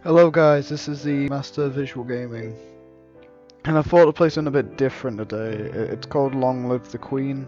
Hello guys, this is the Master of Visual Gaming, and I thought to play something a bit different today. It's called Long Live the Queen.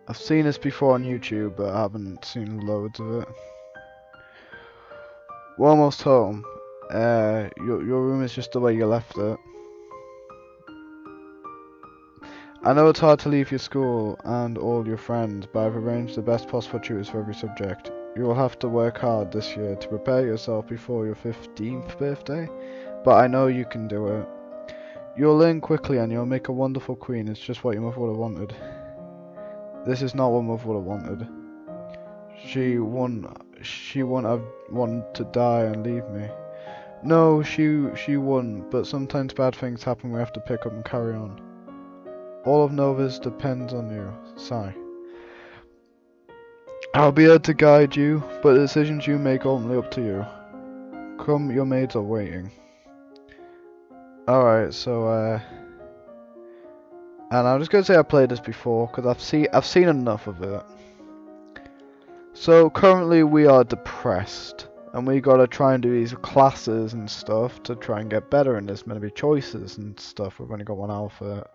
I've seen this before on YouTube, but I haven't seen loads of it. We're almost home. Your room is just the way you left it. I know it's hard to leave your school and all your friends, but I've arranged the best possible tutors for every subject. You will have to work hard this year to prepare yourself before your 15th birthday, but I know you can do it. You'll learn quickly and you'll make a wonderful queen. It's just what your mother would have wanted. This is not what mother would have wanted. She wouldn't have wanted to die and leave me. No, she wouldn't, but sometimes bad things happen, we have to pick up and carry on. All of Nova's depends on you. Sigh. I'll be able to guide you, but the decisions you make are ultimately up to you. Come, your maids are waiting. Alright, so and I'm just gonna say I played this before because I've seen enough of it. So currently we are depressed, and we gotta try and do these classes and stuff to try and get better. And there's maybe choices and stuff. We've only got one alphabet.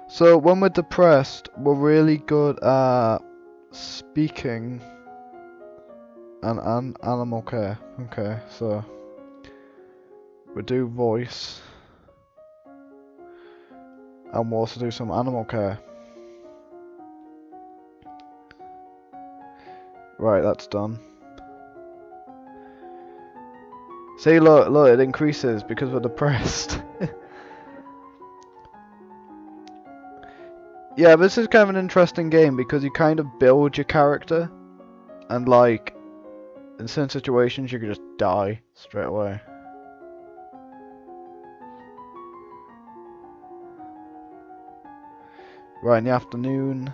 So when we're depressed, we're really good at speaking and animal care. Okay, so we do voice, and we'll also do some animal care. Right, that's done. See, look, it increases because we're depressed. Yeah, this is kind of an interesting game because you kind of build your character, and like, in certain situations you could just die straight away. Right, in the afternoon.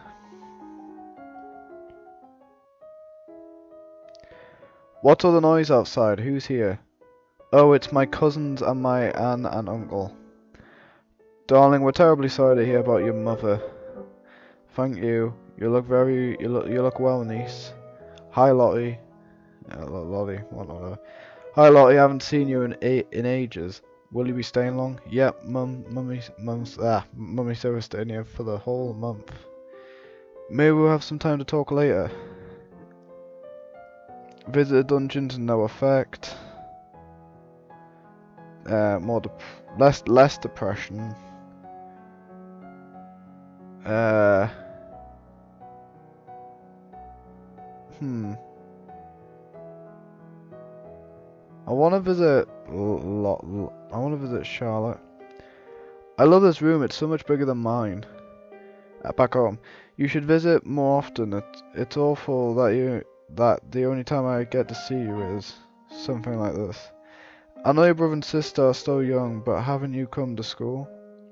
What's all the noise outside? Who's here? Oh, it's my cousins and my aunt and uncle. Darling, we're terribly sorry to hear about your mother. Thank you. You look well, niece. Hi, Lottie. Lottie, what? Hi, Lottie. I haven't seen you in ages. Will you be staying long? Yep, Mummy said we're staying here for the whole month. Maybe we'll have some time to talk later. Visit the dungeons, no effect. Less depression. I want to visit Charlotte. I love this room. It's so much bigger than mine. Back home, you should visit more often. It's awful that the only time I get to see you is something like this. I know your brother and sister are still young, but haven't you come to school?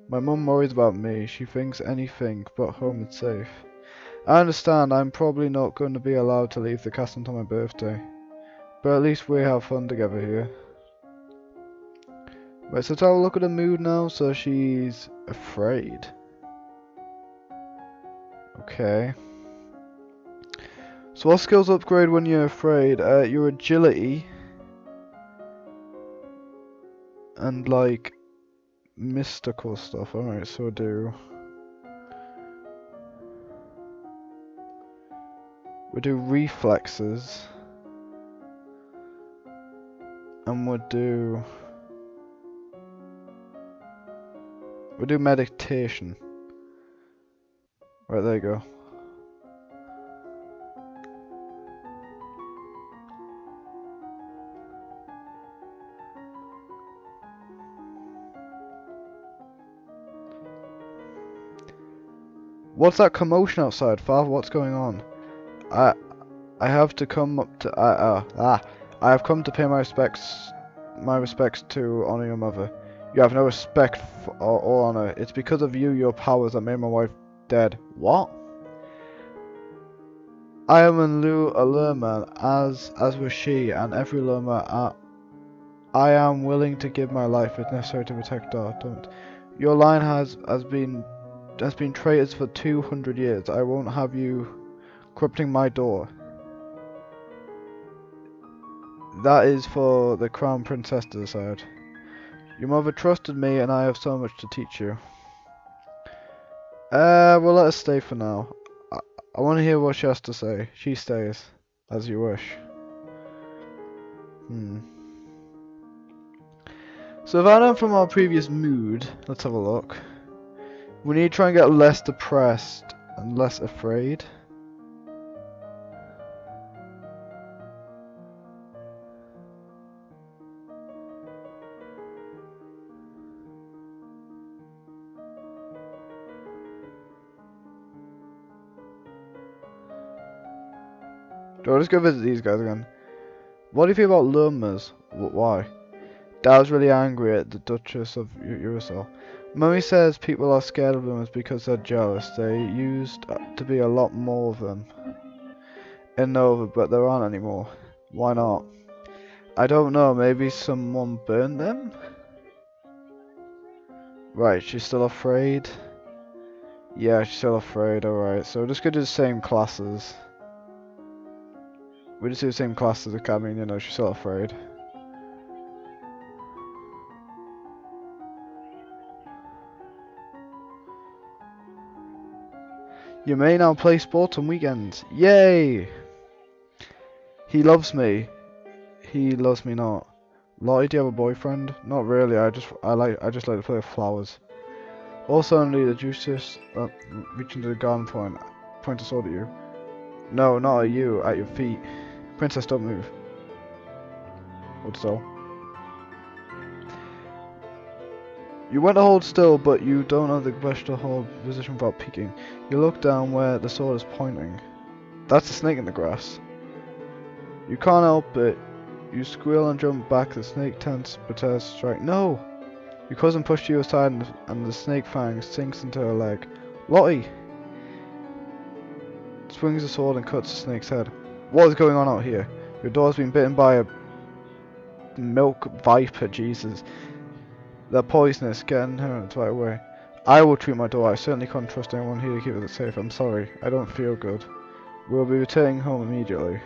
My mum worries about me. She thinks anything but home is safe. I understand I'm probably not going to be allowed to leave the castle until my birthday, but at least we have fun together here. Right, so let's have a look at her mood now. So she's afraid. Okay. So what skills upgrade when you're afraid? Your agility and like mystical stuff. Alright, so we'll do reflexes, and we'll do meditation. Right, there you go. What's that commotion outside, Father? What's going on? I have to come up to I have come to pay my respects to honor your mother. You have no respect or honor. It's because of you, your powers, that made my wife dead. What? I am a Lurman, as was she, and every Lurman. I am willing to give my life if necessary to protect our don't. Your line has been traitors for 200 years. I won't have you corrupting my door. That is for the crown princess to decide. Your mother trusted me and I have so much to teach you. We'll let her stay for now. I want to hear what she has to say. She stays. As you wish. So if I learn from our previous mood, let's have a look. We need to try and get less depressed and less afraid. Do I just go visit these guys again? What do you feel about Lumas? Why? Dad's really angry at the Duchess of Urusel. Mummy says people are scared of Lumas because they're jealous. They used to be a lot more of them in Nova, but there aren't anymore. Why not? I don't know, maybe someone burned them? Right, she's still afraid? Yeah, she's still afraid, alright. So we're just gonna do the same classes. We just do the same classes as Academy, you know, she's still afraid. You may now play sports on weekends. Yay! He loves me. He loves me not. Lottie, do you have a boyfriend? Not really. I just like to play with flowers. Also, only the juices reaching to the garden point a sword at you. No, not at you. At your feet. Princess, don't move. Hold still. You want to hold still, but you don't know the best to hold position without peeking. You look down where the sword is pointing. That's a snake in the grass. You can't help it. You squeal and jump back. The snake tense, prepares to strike. No! Your cousin pushed you aside and the snake fang sinks into her leg. Lottie! Swings the sword and cuts the snake's head. What is going on out here? Your daughter's been bitten by a milk viper, Jesus. They're poisonous. Get inherent right away. I will treat my daughter. I certainly can't trust anyone here to keep it safe. I'm sorry. I don't feel good. We'll be returning home immediately.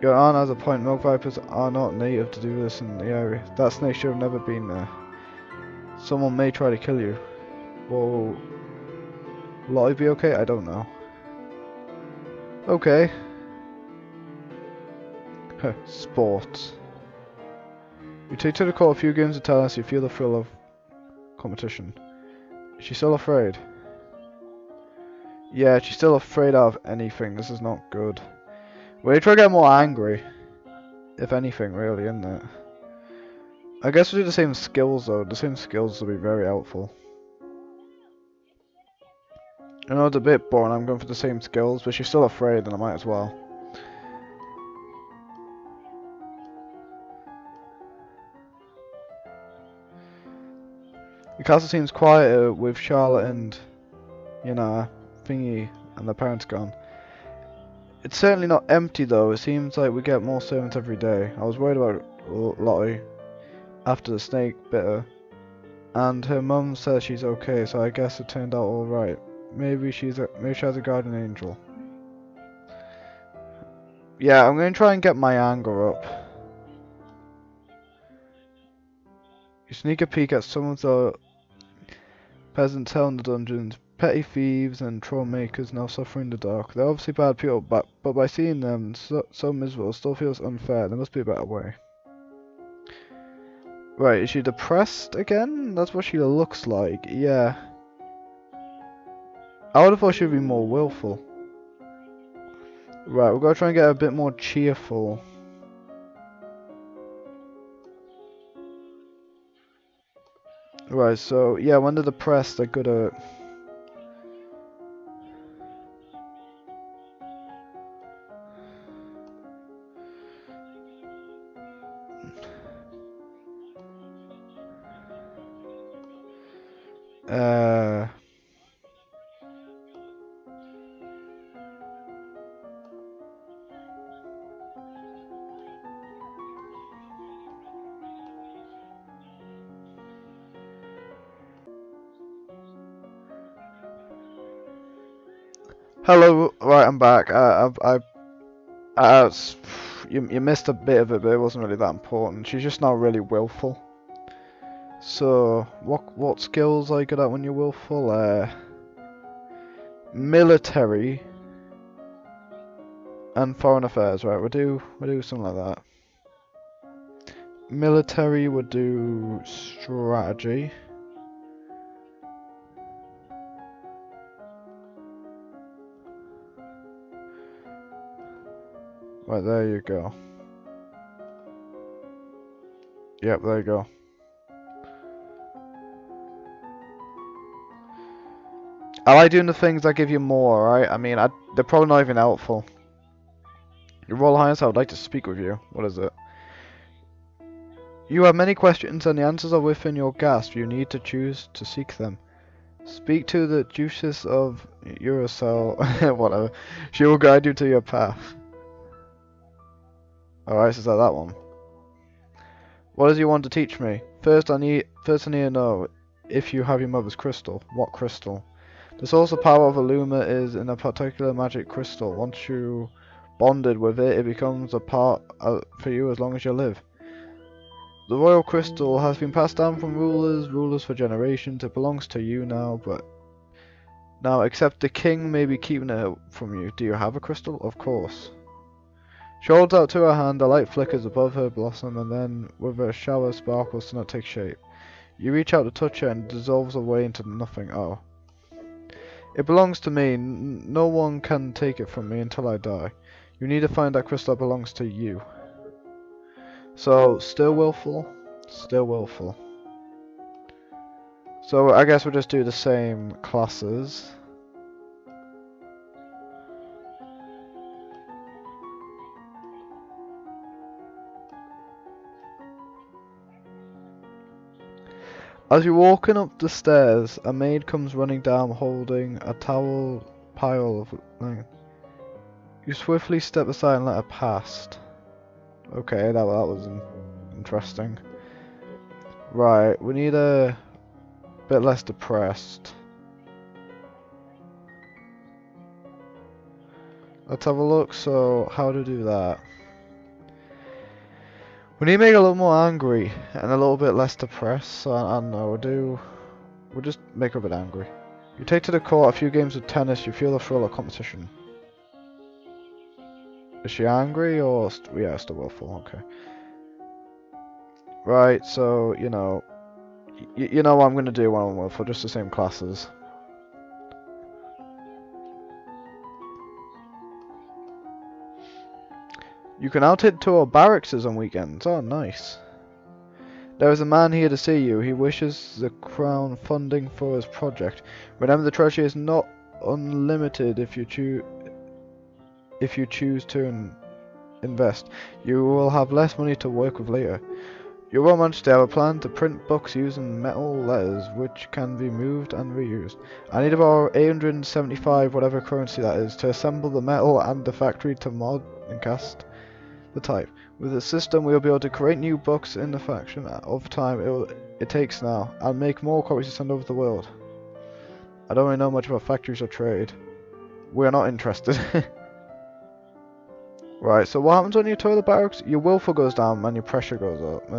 Your aunt has a point. Milk vipers are not native to do this in the area. That snake should have never been there. Someone may try to kill you. Will Lottie be okay? I don't know. Okay. Sports. You take to the court a few games to tell us you feel the thrill of competition. Is she still afraid? Yeah, she's still afraid of anything. This is not good. We try to get more angry. If anything, really, isn't it? I guess we do the same skills though. The same skills will be very helpful. I know it's a bit boring. I'm going for the same skills, but she's still afraid, then I might as well. The castle seems quieter with Charlotte and, you know, Thingy and their parents gone. It's certainly not empty though. It seems like we get more servants every day. I was worried about Lottie after the snake bit her, and her mum says she's okay, so I guess it turned out all right. Maybe she has a guardian angel. Yeah, I'm going to try and get my anger up. You sneak a peek at some of the peasants held in the dungeons. Petty thieves and trollmakers now suffer in the dark. They're obviously bad people, but by seeing them so miserable, it still feels unfair. There must be a better way. Right, is she depressed again? That's what she looks like. Yeah. I would have thought she'd be more willful. Right, we're going to try and get a bit more cheerful. Right, so yeah, when they're depressed, they're good at... Hello, right, I'm back. S- you missed a bit of it, but it wasn't really that important. She's just not really willful. So, what skills are you good at when you're willful? Military and foreign affairs, right? We'll do something like that. Military would do strategy. Right, there you go. Yep, there you go. I like doing the things that give you more, right? I mean, they're probably not even helpful. Your Royal Highness, I would like to speak with you. What is it? You have many questions and the answers are within your grasp. You need to choose to seek them. Speak to the Duchess of Eurocell, whatever. She will guide you to your path. Alright, so is that one? What does you want to teach me? First I need to know if you have your mother's crystal. What crystal? The source of power of a Luma is in a particular magic crystal. Once you bonded with it, it becomes a part for you as long as you live. The royal crystal has been passed down from rulers for generations. It belongs to you now, except the king may be keeping it from you. Do you have a crystal? Of course. She holds out to her hand, a light flickers above her blossom, and then, with a shower of sparkles, does not take shape. You reach out to touch it and it dissolves away into nothing. Oh. It belongs to me. No one can take it from me until I die. You need to find that crystal that belongs to you. So, still willful? Still willful. So, I guess we'll just do the same classes. As you're walking up the stairs, a maid comes running down holding a towel pile of... You swiftly step aside and let her past. Okay, that was interesting. Right, we need a bit less depressed. Let's have a look. So, how to do that? We need to make it a little more angry and a little bit less depressed. So, I don't know. We'll just make her a bit angry. You take to the court a few games of tennis. You feel the thrill of competition. Is she angry or yeah, still willful? Okay. Right. So you know what I'm gonna do when I'm willful. Just the same classes. You can out it to our barracks on weekends. Oh, nice. There is a man here to see you. He wishes the crown funding for his project. Remember, the treasury is not unlimited if you choose to invest. You will have less money to work with later. Your Royal Majesty, I have a plan to print books using metal letters which can be moved and reused. I need about 875 whatever currency that is to assemble the metal and the factory to mod and cast the type. With the system we will be able to create new books in the fraction of time it takes now, and make more copies to send over the world. I don't really know much about factories or trade. We're not interested. Right, so what happens when you tour the barracks? Your willful goes down and your pressure goes up.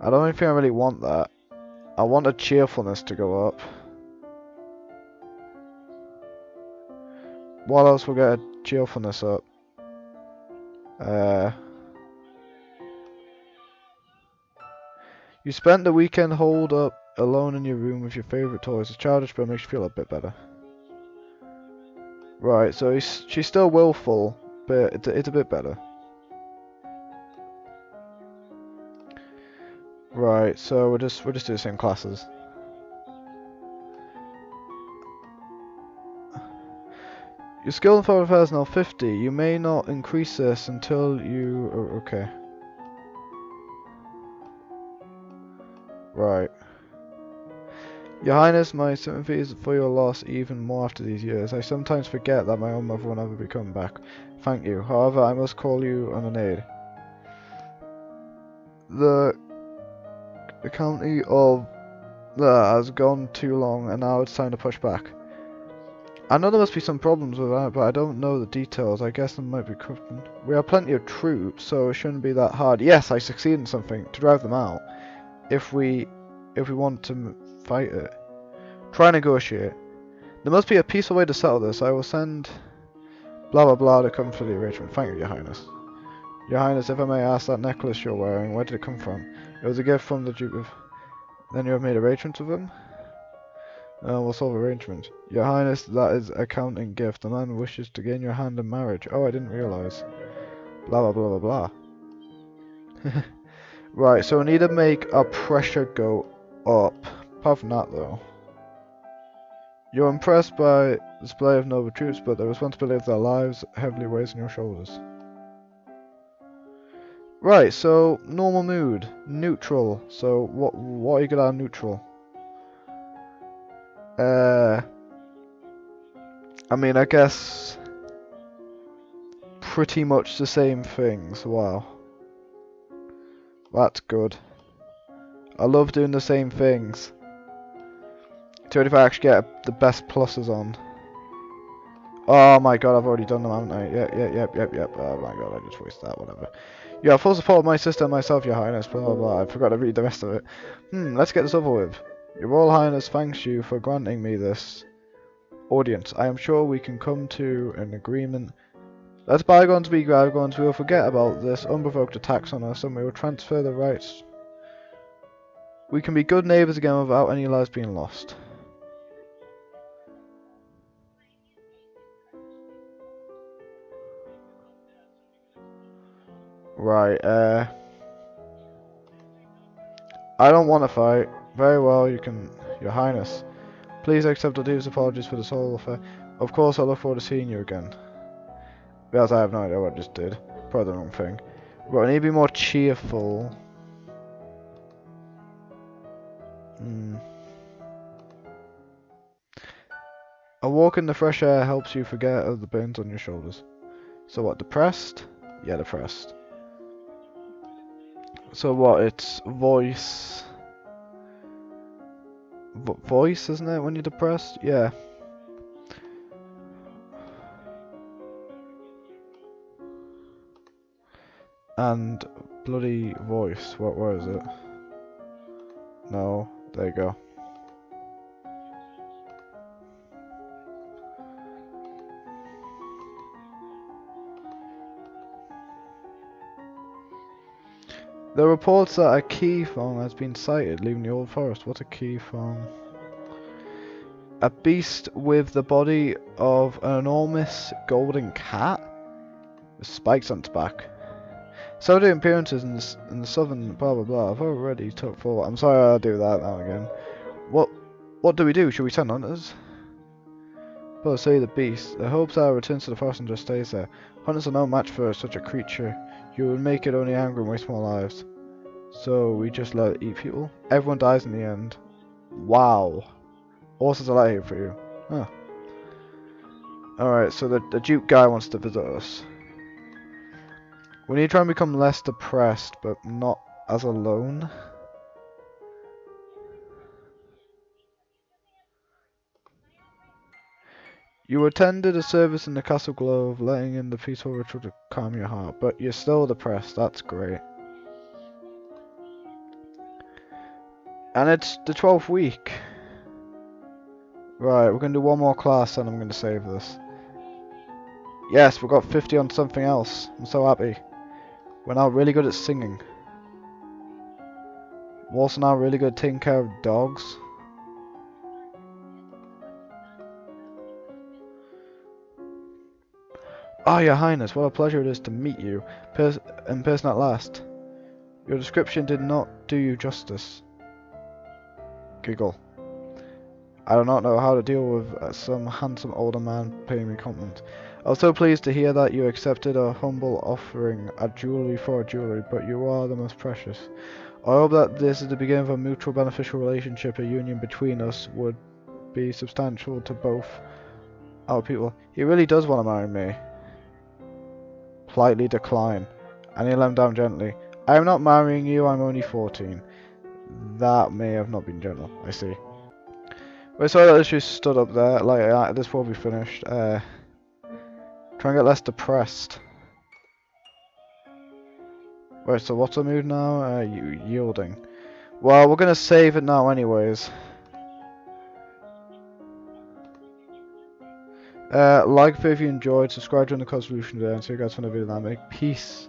I don't think I really want that. I want a cheerfulness to go up. What else will get a cheerfulness up? You spent the weekend holed up alone in your room with your favourite toys. It's childish, but it makes you feel a bit better. Right, so she's still willful, but it's a bit better. Right, so we'll just do the same classes. Your skill in foreign affairs is now 50. You may not increase this until you... Oh, okay. Right. Your Highness, my sympathies for your loss even more after these years. I sometimes forget that my own mother will never be coming back. Thank you. However, I must call you on an aid. The county of has gone too long, and now it's time to push back. I know there must be some problems with that, but I don't know the details. I guess there might be corruption. We have plenty of troops, so it shouldn't be that hard. Yes, I succeed in something to drive them out. If we want to fight it, try negotiate. There must be a peaceful way to settle this. I will send blah blah blah to come for the arrangement. Thank you, Your Highness. Your Highness, if I may ask, that necklace you're wearing, where did it come from? It was a gift from the Duke of... Then you have made arrangements with him? We'll solve arrangements. Your Highness, that is a counting gift. The man wishes to gain your hand in marriage. Oh, I didn't realise. Blah, blah, blah, blah, blah. Right, so we need to make our pressure go up. Apart from that, though. You're impressed by the display of noble troops, but the responsibility of their lives heavily weighs on your shoulders. Right, so, normal mood. Neutral. So, what are you good at neutral? I mean, I guess pretty much the same things. Wow. That's good. I love doing the same things. To if I actually get the best pluses on. Oh my god, I've already done them, haven't I? Yep. Oh my god, I just wasted that, whatever. You have full support of my sister and myself, Your Highness, blah blah blah. I forgot to read the rest of it. Let's get this over with. Your Royal Highness thanks you for granting me this audience. I am sure we can come to an agreement. Let bygones be bygones. We will forget about this unprovoked attacks on us and we will transfer the rights. We can be good neighbours again without any lives being lost. Right, I don't want to fight. Very well, you can, Your Highness. Please accept the deepest apologies for this whole affair. Of course, I look forward to seeing you again. Because I have no idea what I just did. Probably the wrong thing. But I need to be more cheerful. A walk in the fresh air helps you forget of the burns on your shoulders. So what, depressed? Yeah, depressed. So what, it's voice... voice, isn't it, when you're depressed? Yeah. And bloody voice, where is it? No, there you go. There are reports that a key phone has been sighted leaving the old forest. What's a key phone? A beast with the body of an enormous golden cat with spikes on its back. So the appearances in the southern blah blah blah. I've already took forward. I'm sorry, I'll do that now again. What do we do? Should we send hunters? Well, say the beast. The hopes are returns to the forest and just stays there. Hunters are no match for such a creature. You would make it only angry and waste more lives. So we just let it eat people. Everyone dies in the end. Wow. Horses are like here for you. Huh. Alright, so the Duke guy wants to visit us. We need to try and become less depressed, but not as alone. You attended a service in the Castle Grove, letting in the peaceful ritual to calm your heart, but you're still depressed. That's great. And it's the 12th week. Right, we're going to do one more class and I'm going to save this. Yes, we've got 50 on something else. I'm so happy. We're now really good at singing. We're also now really good at taking care of dogs. Ah, Your Highness, what a pleasure it is to meet you in person at last. Your description did not do you justice. Giggle. I do not know how to deal with some handsome older man paying me compliment. I was so pleased to hear that you accepted a humble offering, a jewellery for a jewellery, but you are the most precious. I hope that this is the beginning of a mutual beneficial relationship. A union between us would be substantial to both our people. He really does want to marry me. Politely decline. And he let him down gently. I am not marrying you, I'm only 14. That may have not been gentle, I see. Wait, so I literally stood up there, like, this will be finished. Try and get less depressed. Wait, so what's the mood now? Yielding. Well, we're gonna save it now anyways. Like if you enjoyed, subscribe to the Constitution video, and see you guys for the video. Peace.